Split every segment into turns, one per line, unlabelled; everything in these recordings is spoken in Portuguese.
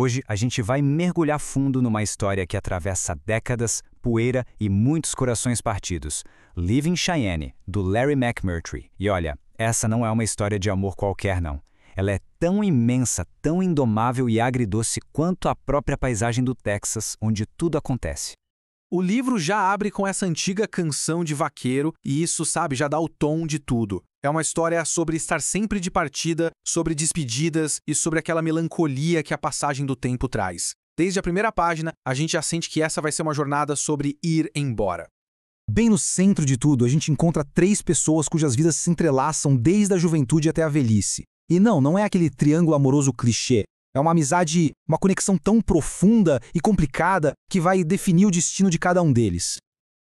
Hoje a gente vai mergulhar fundo numa história que atravessa décadas, poeira e muitos corações partidos. Leaving Cheyenne, do Larry McMurtry. E olha, essa não é uma história de amor qualquer não. Ela é tão imensa, tão indomável e agridoce quanto a própria paisagem do Texas, onde tudo acontece.
O livro já abre com essa antiga canção de vaqueiro e isso, sabe, já dá o tom de tudo. É uma história sobre estar sempre de partida, sobre despedidas e sobre aquela melancolia que a passagem do tempo traz. Desde a primeira página, a gente já sente que essa vai ser uma jornada sobre ir embora.
Bem no centro de tudo, a gente encontra 3 pessoas cujas vidas se entrelaçam desde a juventude até a velhice. E não é aquele triângulo amoroso clichê. É uma amizade, uma conexão tão profunda e complicada que vai definir o destino de cada um deles.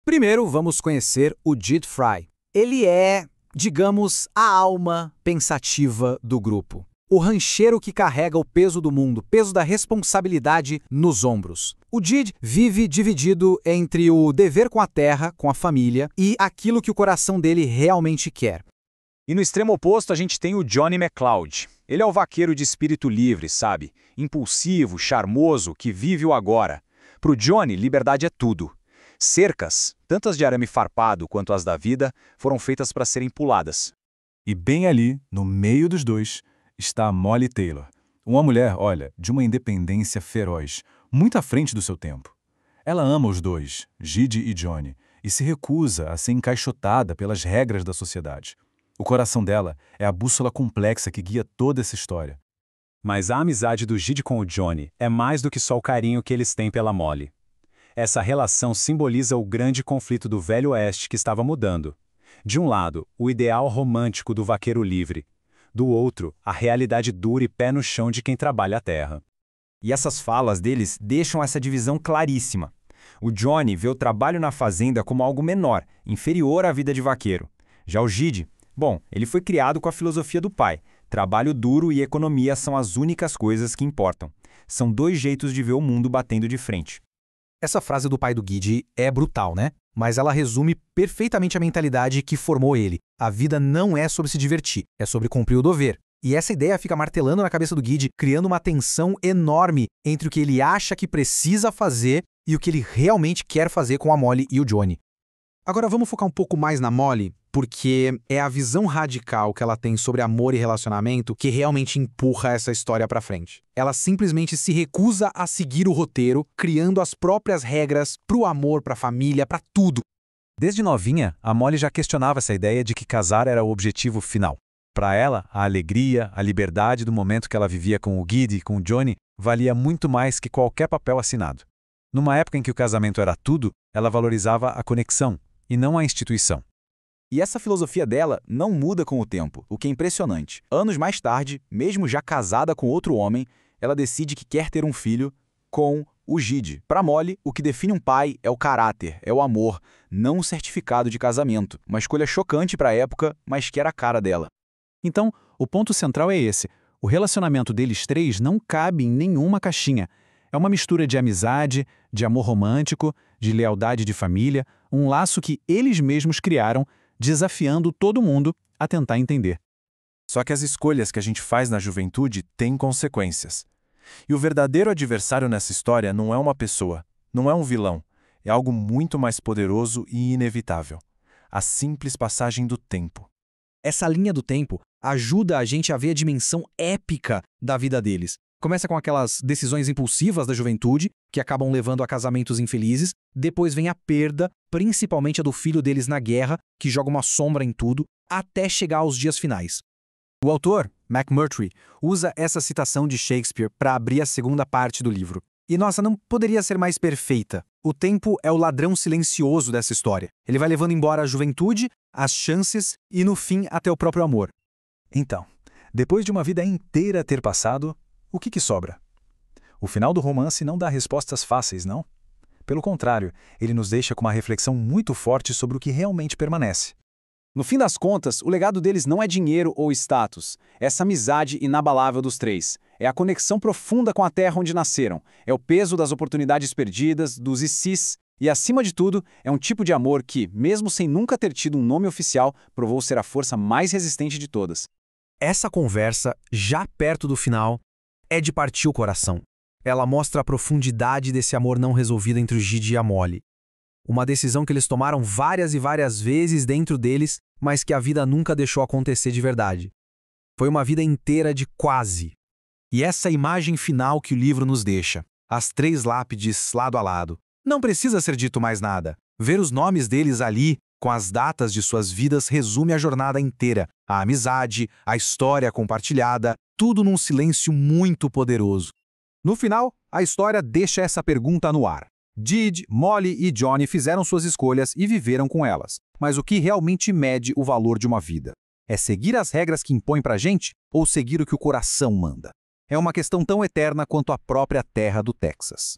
Primeiro, vamos conhecer o Jed Fry. Ele é, digamos, a alma pensativa do grupo. O rancheiro que carrega o peso do mundo, peso da responsabilidade nos ombros. O Jed vive dividido entre o dever com a terra, com a família, e aquilo que o coração dele realmente quer.
E no extremo oposto a gente tem o Johnny McCloud. Ele é o vaqueiro de espírito livre, sabe? Impulsivo, charmoso, que vive o agora. Pro Johnny, liberdade é tudo. Cercas, tantas de arame farpado quanto as da vida, foram feitas para serem puladas.
E bem ali, no meio dos dois, está a Molly Taylor. Uma mulher, olha, de uma independência feroz, muito à frente do seu tempo. Ela ama os dois, Gide e Johnny, e se recusa a ser encaixotada pelas regras da sociedade. O coração dela é a bússola complexa que guia toda essa história.
Mas a amizade do Gide com o Johnny é mais do que só o carinho que eles têm pela Molly. Essa relação simboliza o grande conflito do Velho Oeste que estava mudando. De um lado, o ideal romântico do vaqueiro livre. Do outro, a realidade dura e pé no chão de quem trabalha a terra.
E essas falas deles deixam essa divisão claríssima. O Johnny vê o trabalho na fazenda como algo menor, inferior à vida de vaqueiro. Já o Gide, bom, ele foi criado com a filosofia do pai. Trabalho duro e economia são as únicas coisas que importam. São 2 jeitos de ver o mundo batendo de frente.
Essa frase do pai do Gide é brutal, né? Mas ela resume perfeitamente a mentalidade que formou ele. A vida não é sobre se divertir, é sobre cumprir o dever. E essa ideia fica martelando na cabeça do Gide, criando uma tensão enorme entre o que ele acha que precisa fazer e o que ele realmente quer fazer com a Molly e o Johnny. Agora vamos focar um pouco mais na Molly, porque é a visão radical que ela tem sobre amor e relacionamento que realmente empurra essa história pra frente. Ela simplesmente se recusa a seguir o roteiro, criando as próprias regras pro amor, pra família, pra tudo.
Desde novinha, a Molly já questionava essa ideia de que casar era o objetivo final. Para ela, a alegria, a liberdade do momento que ela vivia com o Gide e com o Johnny valia muito mais que qualquer papel assinado. Numa época em que o casamento era tudo, ela valorizava a conexão e não a instituição.
E essa filosofia dela não muda com o tempo, o que é impressionante. Anos mais tarde, mesmo já casada com outro homem, ela decide que quer ter um filho com o Gide. Para Molly, o que define um pai é o caráter, é o amor, não um certificado de casamento. Uma escolha chocante para a época, mas que era a cara dela.
Então, o ponto central é esse. O relacionamento deles 3 não cabe em nenhuma caixinha. É uma mistura de amizade, de amor romântico, de lealdade de família, um laço que eles mesmos criaram, desafiando todo mundo a tentar entender.
Só que as escolhas que a gente faz na juventude têm consequências. E o verdadeiro adversário nessa história não é uma pessoa, não é um vilão, é algo muito mais poderoso e inevitável. A simples passagem do tempo.
Essa linha do tempo ajuda a gente a ver a dimensão épica da vida deles. Começa com aquelas decisões impulsivas da juventude, que acabam levando a casamentos infelizes. Depois vem a perda, principalmente a do filho deles na guerra, que joga uma sombra em tudo, até chegar aos dias finais. O autor, McMurtry, usa essa citação de Shakespeare para abrir a segunda parte do livro. E nossa, não poderia ser mais perfeita. O tempo é o ladrão silencioso dessa história. Ele vai levando embora a juventude, as chances e, no fim, até o próprio amor.
Então, depois de uma vida inteira ter passado, o que sobra? O final do romance não dá respostas fáceis, não? Pelo contrário, ele nos deixa com uma reflexão muito forte sobre o que realmente permanece. No fim das contas, o legado deles não é dinheiro ou status. É essa amizade inabalável dos 3. É a conexão profunda com a terra onde nasceram. É o peso das oportunidades perdidas, dos ICs. E, acima de tudo, é um tipo de amor que, mesmo sem nunca ter tido um nome oficial, provou ser a força mais resistente de todas.
Essa conversa, já perto do final, é de partir o coração.
Ela mostra a profundidade desse amor não resolvido entre o Gide e a Molly. Uma decisão que eles tomaram várias e várias vezes dentro deles, mas que a vida nunca deixou acontecer de verdade. Foi uma vida inteira de quase.
E essa imagem final que o livro nos deixa, as 3 lápides lado a lado. Não precisa ser dito mais nada. Ver os nomes deles ali, com as datas de suas vidas, resume a jornada inteira, a amizade, a história compartilhada, tudo num silêncio muito poderoso. No final, a história deixa essa pergunta no ar. Gide, Molly e Johnny fizeram suas escolhas e viveram com elas. Mas o que realmente mede o valor de uma vida? É seguir as regras que impõem pra gente ou seguir o que o coração manda? É uma questão tão eterna quanto a própria terra do Texas.